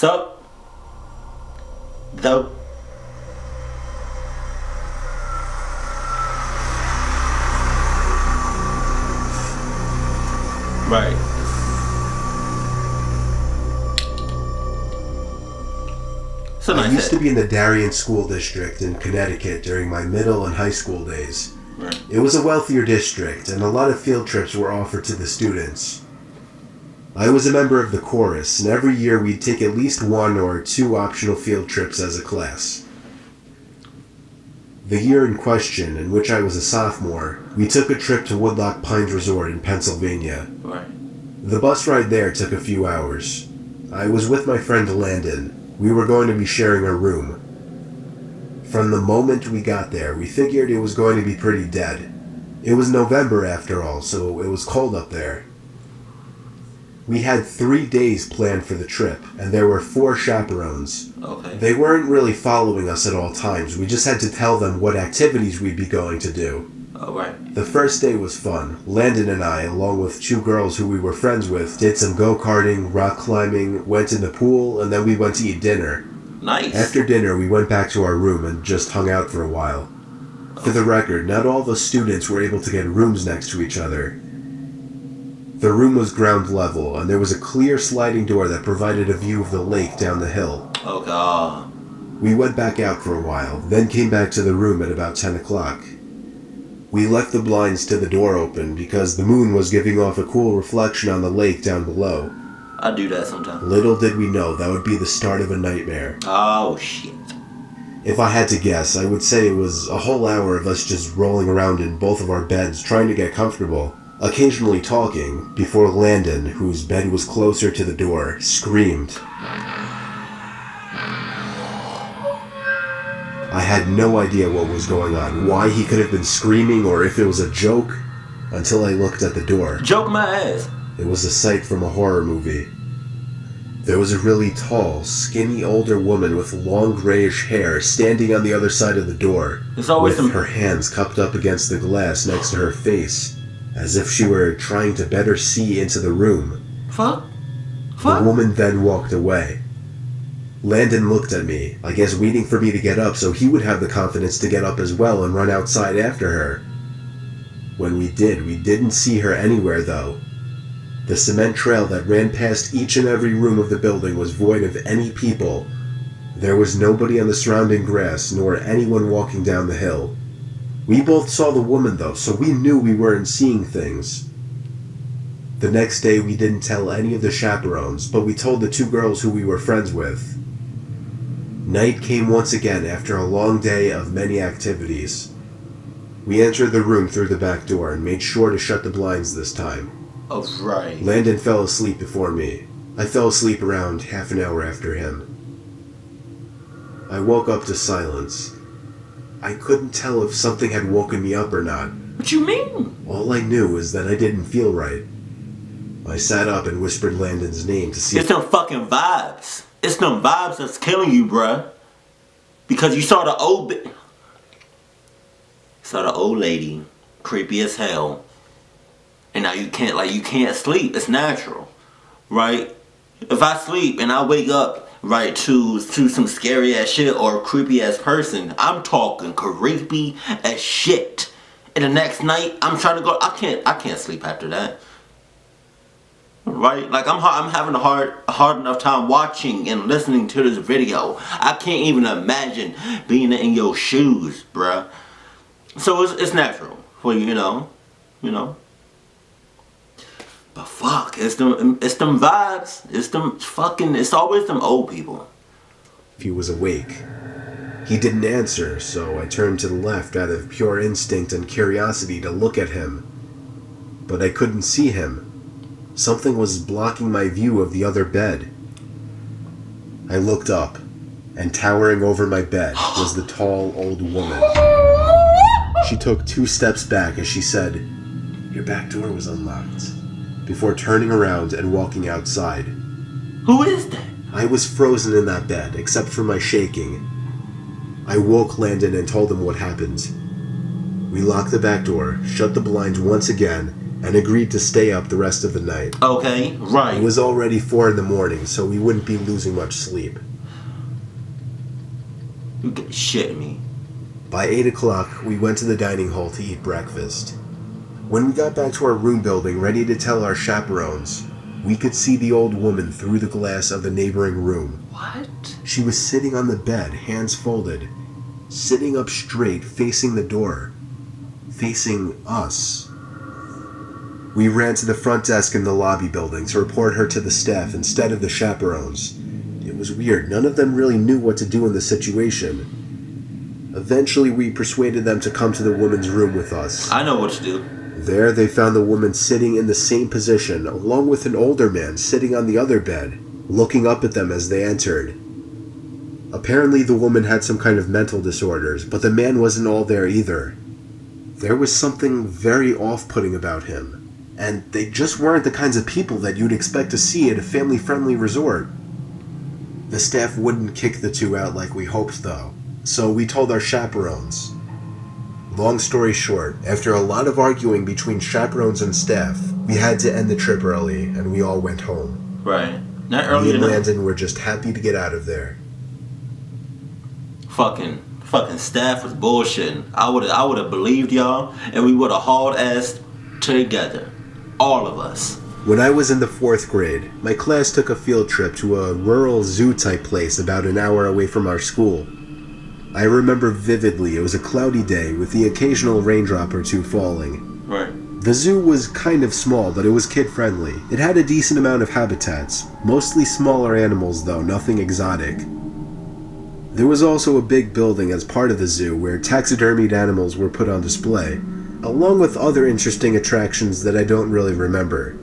Sup, though. Right. So I used to be in the Darien School District in Connecticut during my middle and high school days. Right. It was a wealthier district, and a lot of field trips were offered to the students. I was a member of the chorus, and every year we'd take at least 1 or 2 optional field trips as a class. The year in question, in which I was a sophomore, we took a trip to Woodloch Pines Resort in Pennsylvania. Right. The bus ride there took a few hours. I was with my friend Landon. We were going to be sharing a room. From the moment we got there, we figured it was going to be pretty dead. It was November after all, so it was cold up there. We had 3 days planned for the trip, and there were 4 chaperones. Okay. They weren't really following us at all times. We just had to tell them what activities we'd be going to do. All right. The first day was fun. Landon and I, along with 2 girls who we were friends with, did some go-karting, rock climbing, went in the pool, and then we went to eat dinner. Nice. After dinner, we went back to our room and just hung out for a while. For the record, not all the students were able to get rooms next to each other. The room was ground level, and there was a clear sliding door that provided a view of the lake down the hill. Oh, God. We went back out for a while, then came back to the room at about 10 o'clock. We left the blinds to the door open because the moon was giving off a cool reflection on the lake down below. I do that sometimes. Little did we know that would be the start of a nightmare. Oh, shit. If I had to guess, I would say it was a whole hour of us just rolling around in both of our beds trying to get comfortable, occasionally talking, before Landon, whose bed was closer to the door, screamed. I had no idea what was going on, why he could have been screaming, or if it was a joke, until I looked at the door. Joke my ass. It was a sight from a horror movie. There was a really tall, skinny older woman with long grayish hair standing on the other side of the door, with her hands cupped up against the glass next to her face, as if she were trying to better see into the room. Fuck? The woman then walked away. Landon looked at me, I guess waiting for me to get up so he would have the confidence to get up as well and run outside after her. When we did, we didn't see her anywhere though. The cement trail that ran past each and every room of the building was void of any people. There was nobody on the surrounding grass, nor anyone walking down the hill. We both saw the woman though, so we knew we weren't seeing things. The next day we didn't tell any of the chaperones, but we told the 2 girls who we were friends with. Night came once again after a long day of many activities. We entered the room through the back door and made sure to shut the blinds this time. Oh, right. Landon fell asleep before me. I fell asleep around half an hour after him. I woke up to silence. I couldn't tell if something had woken me up or not. What you mean? All I knew is that I didn't feel right. I sat up and whispered Landon's name to see. It's them fucking vibes. It's them vibes that's killing you, bruh. Because you saw the old lady, creepy as hell. And now you can't sleep. It's natural, right? If I sleep and I wake up, right, to some scary ass shit or a creepy ass person, I'm talking creepy as shit. And the next night, I'm trying to go. I can't sleep after that. Right? Like I'm having a hard enough time watching and listening to this video. I can't even imagine being in your shoes, bruh. So it's natural for you know. But fuck, it's them vibes. It's always them old people. If he was awake. He didn't answer, so I turned to the left out of pure instinct and curiosity to look at him. But I couldn't see him. Something was blocking my view of the other bed. I looked up, and towering over my bed was the tall old woman. She took 2 steps back as she said, "Your back door was unlocked," before turning around and walking outside. Who is that? I was frozen in that bed, except for my shaking. I woke Landon and told him what happened. We locked the back door, shut the blinds once again, and agreed to stay up the rest of the night. Okay, right. It was already 4 in the morning, so we wouldn't be losing much sleep. You shitting me. By 8 o'clock, we went to the dining hall to eat breakfast. When we got back to our room building, ready to tell our chaperones, we could see the old woman through the glass of the neighboring room. What? She was sitting on the bed, hands folded, sitting up straight, facing the door, facing us. We ran to the front desk in the lobby building to report her to the staff instead of the chaperones. It was weird. None of them really knew what to do in the situation. Eventually, we persuaded them to come to the woman's room with us. I know what to do. There, they found the woman sitting in the same position, along with an older man sitting on the other bed, looking up at them as they entered. Apparently, the woman had some kind of mental disorders, but the man wasn't all there either. There was something very off-putting about him. And they just weren't the kinds of people that you'd expect to see at a family-friendly resort. The staff wouldn't kick the two out like we hoped, though, so we told our chaperones. Long story short, after a lot of arguing between chaperones and staff, we had to end the trip early, and we all went home. Right. Not early Me and enough. Landon were just happy to get out of there. Fucking staff was bullshitting. I would have believed y'all, and we would have hauled ass together. All of us. When I was in the 4th grade, my class took a field trip to a rural zoo-type place about an hour away from our school. I remember vividly it was a cloudy day with the occasional raindrop or two falling. Right. The zoo was kind of small, but it was kid-friendly. It had a decent amount of habitats, mostly smaller animals though, nothing exotic. There was also a big building as part of the zoo where taxidermied animals were put on display, along with other interesting attractions that I don't really remember.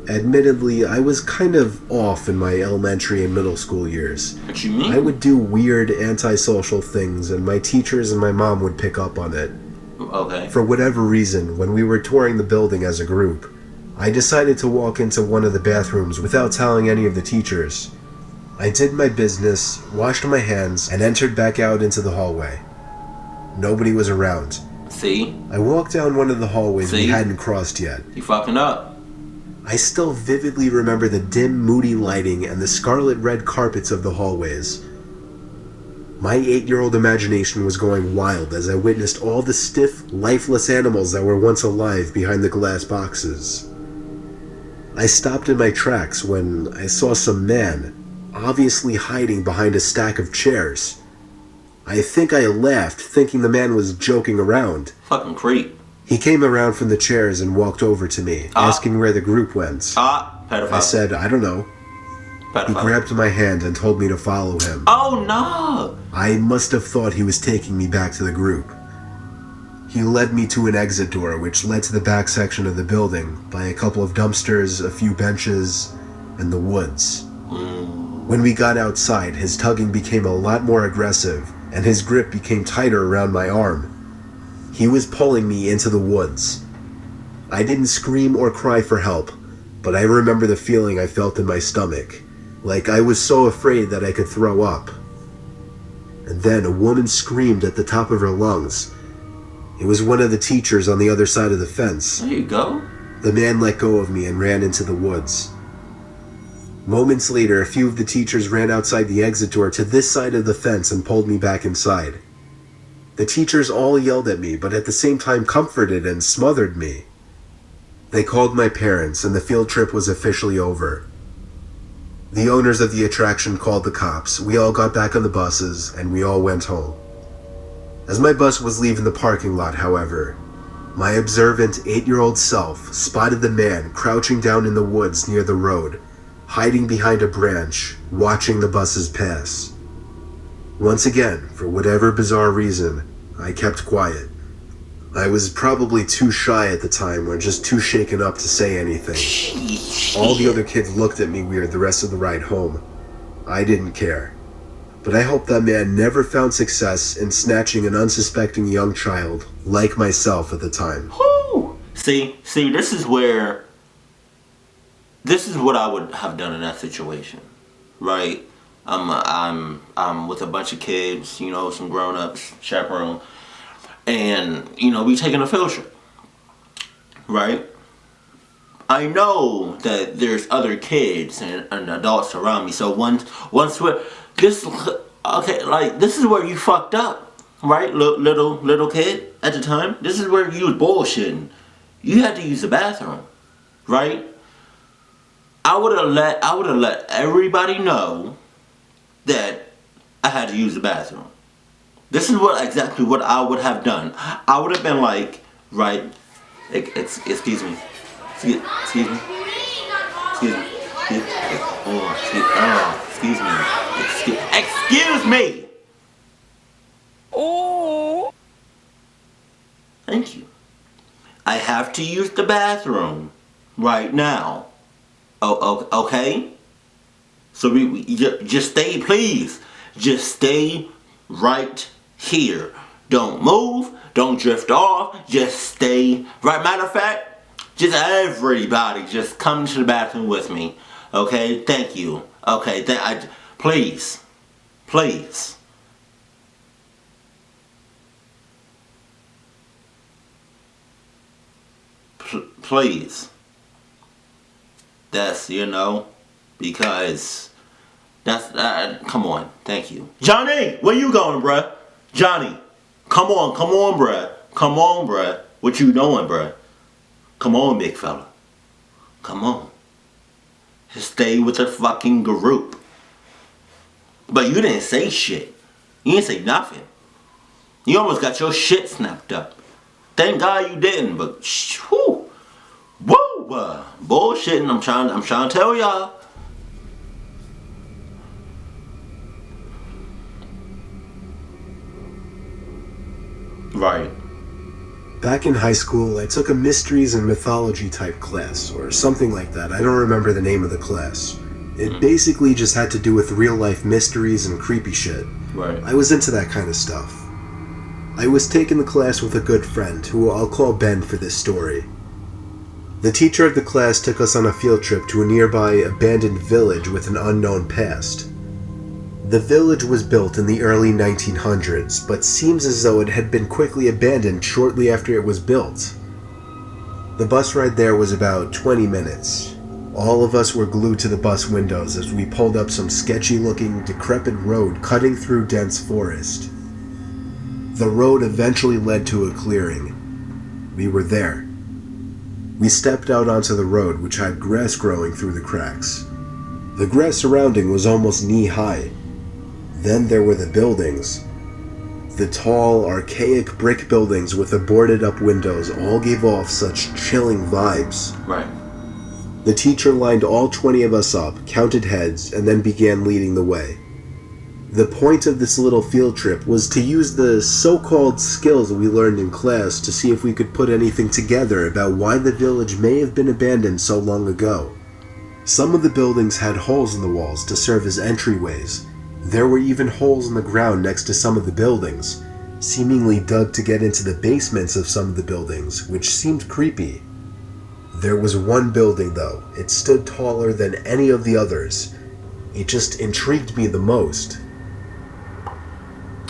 Admittedly, I was kind of off in my elementary and middle school years. What you mean? I would do weird antisocial things, and my teachers and my mom would pick up on it. Okay. For whatever reason, when we were touring the building as a group, I decided to walk into one of the bathrooms without telling any of the teachers. I did my business, washed my hands, and entered back out into the hallway. Nobody was around. See? I walked down one of the hallways we See? hadn't crossed yet. You fucking up. I still vividly remember the dim, moody lighting and the scarlet red carpets of the hallways. My 8-year-old imagination was going wild as I witnessed all the stiff, lifeless animals that were once alive behind the glass boxes. I stopped in my tracks when I saw some man, obviously hiding behind a stack of chairs. I think I laughed, thinking the man was joking around. Fucking creep. He came around from the chairs and walked over to me, asking where the group went. Pedophile. I said, I don't know. Pedophile. He grabbed my hand and told me to follow him. Oh no! I must have thought he was taking me back to the group. He led me to an exit door which led to the back section of the building by a couple of dumpsters, a few benches, and the woods. When we got outside, his tugging became a lot more aggressive, and his grip became tighter around my arm. He was pulling me into the woods. I didn't scream or cry for help, but I remember the feeling I felt in my stomach, like I was so afraid that I could throw up. And then a woman screamed at the top of her lungs. It was one of the teachers on the other side of the fence. There you go. The man let go of me and ran into the woods. Moments later, a few of the teachers ran outside the exit door to this side of the fence and pulled me back inside. The teachers all yelled at me, but at the same time comforted and smothered me. They called my parents, and the field trip was officially over. The owners of the attraction called the cops. We all got back on the buses, and we all went home. As my bus was leaving the parking lot, however, my observant 8-year-old self spotted the man crouching down in the woods near the road, hiding behind a branch, watching the buses pass. Once again, for whatever bizarre reason, I kept quiet. I was probably too shy at the time or just too shaken up to say anything. All the other kids looked at me weird the rest of the ride home. I didn't care. But I hope that man never found success in snatching an unsuspecting young child like myself at the time. Whoo! See, this is what I would have done in that situation, right? I'm with a bunch of kids, you know, some grown-ups, chaperone, and, you know, we taking a field trip, right? I know that there's other kids and adults around me. So once we're this okay, like this is where you fucked up, right? Little kid at the time. This is where you was bullshitting. You had to use the bathroom, right? I would have let everybody know that I had to use the bathroom. This is exactly what I would have done. I would have been like, right? Excuse me. Excuse me. Excuse me. Excuse me. Oh. Thank you. I have to use the bathroom right now. Oh, okay. So we just stay, please. Just stay right here. Don't move. Don't drift off. Just stay. Right. Matter of fact. Just everybody, just come to the bathroom with me, okay? Thank you. Okay, please, please. Please. That's, because that's, come on, thank you. Johnny, where you going, bruh? Johnny, come on, bruh. Come on, bruh. What you doing, bruh? Come on, big fella. Come on. Just stay with the fucking group. But you didn't say shit. You didn't say nothing. You almost got your shit snapped up. Thank God you didn't, but whoo, bullshitting. I'm trying to tell y'all. Right. Back in high school, I took a mysteries and mythology type class, or something like that. I don't remember the name of the class. It basically just had to do with real life mysteries and creepy shit. Right. I was into that kind of stuff. I was taking the class with a good friend, who I'll call Ben for this story. The teacher of the class took us on a field trip to a nearby abandoned village with an unknown past. The village was built in the early 1900s, but seems as though it had been quickly abandoned shortly after it was built. The bus ride there was about 20 minutes. All of us were glued to the bus windows as we pulled up some sketchy-looking, decrepit road cutting through dense forest. The road eventually led to a clearing. We were there. We stepped out onto the road, which had grass growing through the cracks. The grass surrounding was almost knee-high. Then there were the buildings. The tall, archaic brick buildings with the boarded-up windows all gave off such chilling vibes. Right. The teacher lined all 20 of us up, counted heads, and then began leading the way. The point of this little field trip was to use the so-called skills we learned in class to see if we could put anything together about why the village may have been abandoned so long ago. Some of the buildings had holes in the walls to serve as entryways. There were even holes in the ground next to some of the buildings, seemingly dug to get into the basements of some of the buildings, which seemed creepy. There was one building, though. It stood taller than any of the others. It just intrigued me the most.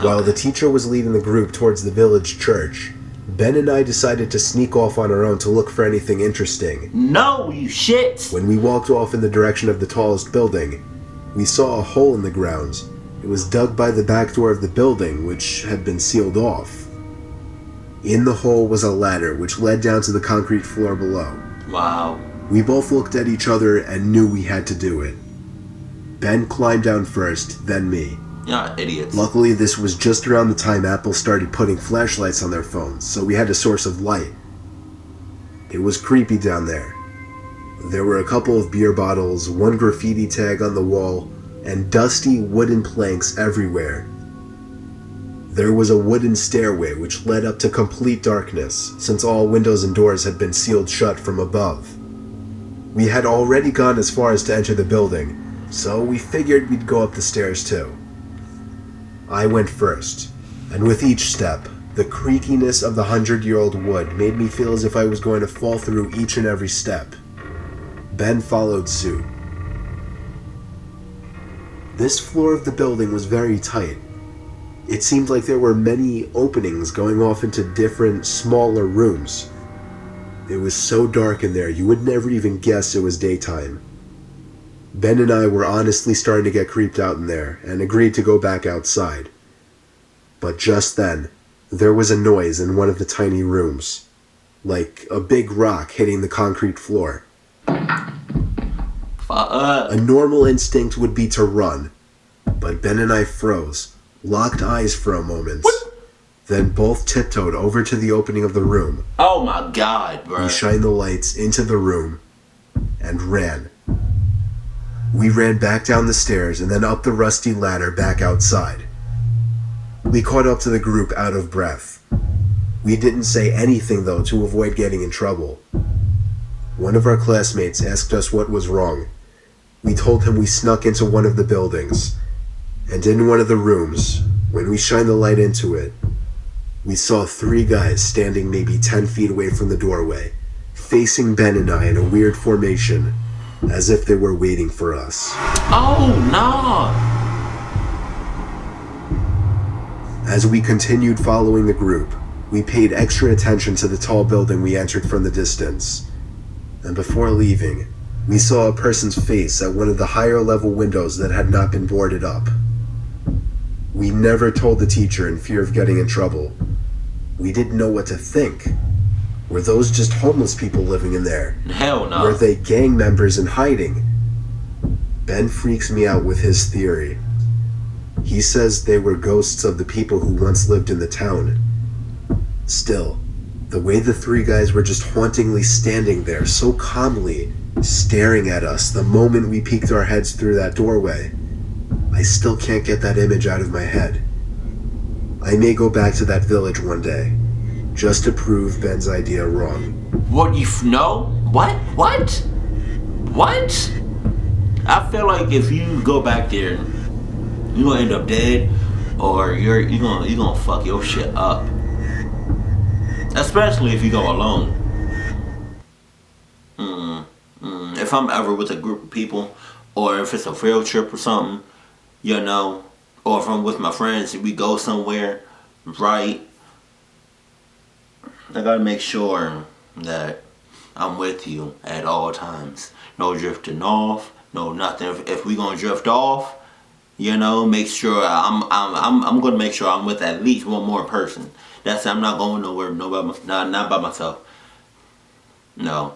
While the teacher was leading the group towards the village church, Ben and I decided to sneak off on our own to look for anything interesting. No, you shit! When we walked off in the direction of the tallest building, we saw a hole in the ground. It was dug by the back door of the building, which had been sealed off. In the hole was a ladder, which led down to the concrete floor below. Wow. We both looked at each other and knew we had to do it. Ben climbed down first, then me. You're idiots. Luckily, this was just around the time Apple started putting flashlights on their phones, so we had a source of light. It was creepy down there. There were a couple of beer bottles, one graffiti tag on the wall, and dusty wooden planks everywhere. There was a wooden stairway which led up to complete darkness, since all windows and doors had been sealed shut from above. We had already gone as far as to enter the building, so we figured we'd go up the stairs too. I went first, and with each step, the creakiness of the 100-year-old wood made me feel as if I was going to fall through each and every step. Ben followed suit. This floor of the building was very tight. It seemed like there were many openings going off into different, smaller rooms. It was so dark in there, you would never even guess it was daytime. Ben and I were honestly starting to get creeped out in there and agreed to go back outside. But just then, there was a noise in one of the tiny rooms, like a big rock hitting the concrete floor. A normal instinct would be to run, but Ben and I froze, locked eyes for a moment, then both tiptoed over to the opening of the room. Oh my God, bro. We shined the lights into the room and ran. We ran back down the stairs and then up the rusty ladder back outside. We caught up to the group out of breath. We didn't say anything though to avoid getting in trouble. One of our classmates asked us what was wrong. We told him we snuck into one of the buildings, and in one of the rooms, when we shined the light into it, we saw 3 guys standing maybe 10 feet away from the doorway, facing Ben and I in a weird formation, as if they were waiting for us. Oh, no! As we continued following the group, we paid extra attention to the tall building we entered from the distance. And before leaving, we saw a person's face at one of the higher level windows that had not been boarded up. We never told the teacher in fear of getting in trouble. We didn't know what to think. Were those just homeless people living in there? Hell no. Were they gang members in hiding? Ben freaks me out with his theory. He says they were ghosts of the people who once lived in the town. Still, the way the 3 guys were just hauntingly standing there so calmly, staring at us the moment we peeked our heads through that doorway, I still can't get that image out of my head. I may go back to that village one day, just to prove Ben's idea wrong. What, you know? What? I feel like if you go back there, you're gonna end up dead, or you're gonna fuck your shit up. Especially if you go alone. If I'm ever with a group of people, or if it's a field trip or something, you know, or if I'm with my friends and we go somewhere, right, I gotta make sure that I'm with you at all times. No drifting off, no nothing. If we gonna drift off, you know, make sure I'm gonna make sure I'm with at least one more person. That's I'm not going nowhere, not by myself. No,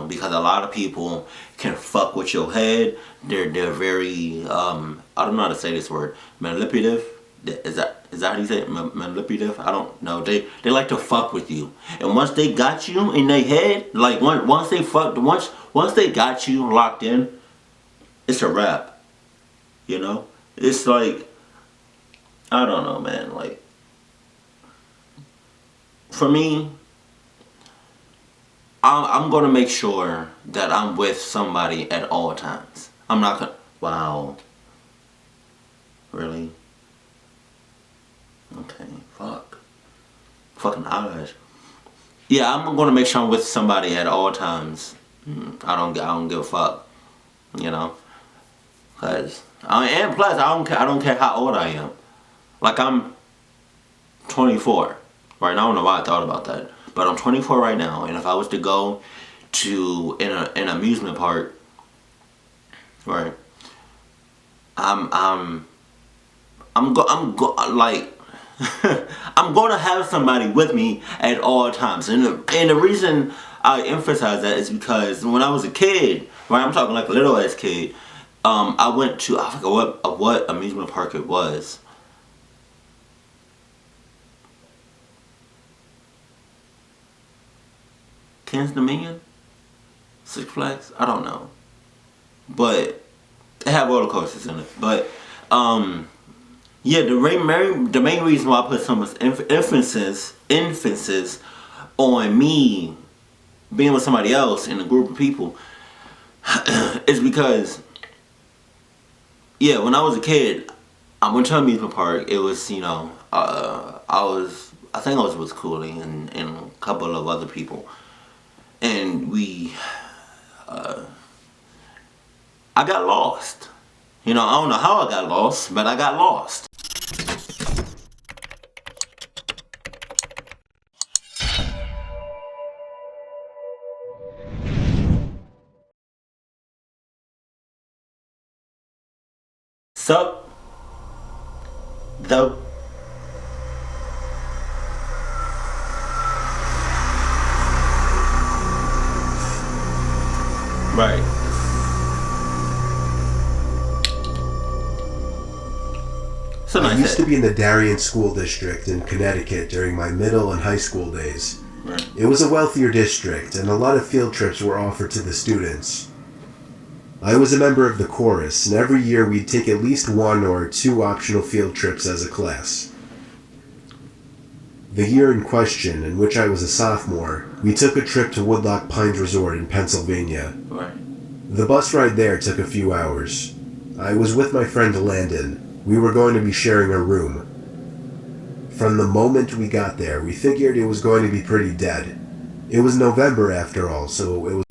because a lot of people can fuck with your head. They're very I don't know how to say this word, manipulative. Is that how you say it? Manipulative? I don't know. They like to fuck with you, and once they got you in their head, like once they got you locked in, it's a wrap. You know, it's like, I don't know, man. Like, for me, I'm gonna make sure that I'm with somebody at all times. I'm not gonna. Wow. Really? Okay. Fuck. Fucking eyes. Yeah, I'm gonna make sure I'm with somebody at all times. I don't give a fuck. You know, and plus I don't care how old I am. Like, I'm 24 right now. I don't know why I thought about that, but I'm 24 right now, and if I was to go to an amusement park, right, I'm gonna have somebody with me at all times, and the reason I emphasize that is because when I was a kid, right, I'm talking like a little ass kid, I went to, I forgot what amusement park it was. King's Dominion? Six Flags? I don't know. But they have roller coasters in it. But yeah, the main reason why I put so much emphasis on me being with somebody else in a group of people is because, yeah, when I was a kid, I went to an amusement park. It was, you know, I think I was with Cooley and a couple of other people. And I got lost. You know, I don't know how I got lost, but I got lost. Sup? Though? Right. I used to be in the Darien School District in Connecticut during my middle and high school days. Right. It was a wealthier district, and a lot of field trips were offered to the students. I was a member of the chorus, and every year we'd take at least 1 or 2 optional field trips as a class. The year in question, in which I was a sophomore, we took a trip to Woodloch Pines Resort in Pennsylvania. Right. The bus ride there took a few hours. I was with my friend Landon. We were going to be sharing a room. From the moment we got there, we figured it was going to be pretty dead. It was November after all, so it was...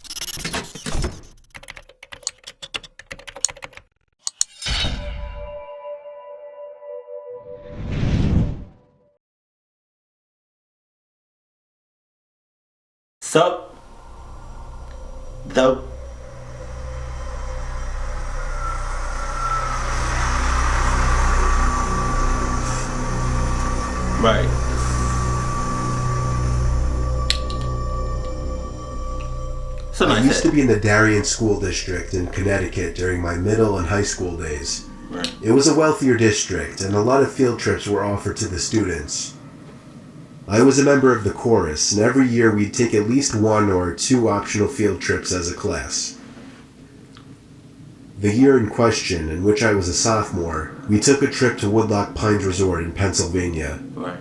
Sup? Though? Right. I used to be in the Darien School District in Connecticut during my middle and high school days. Right. It was a wealthier district, and a lot of field trips were offered to the students. I was a member of the chorus, and every year we'd take at least 1 or 2 optional field trips as a class. The year in question, in which I was a sophomore, we took a trip to Woodloch Pines Resort in Pennsylvania. Right.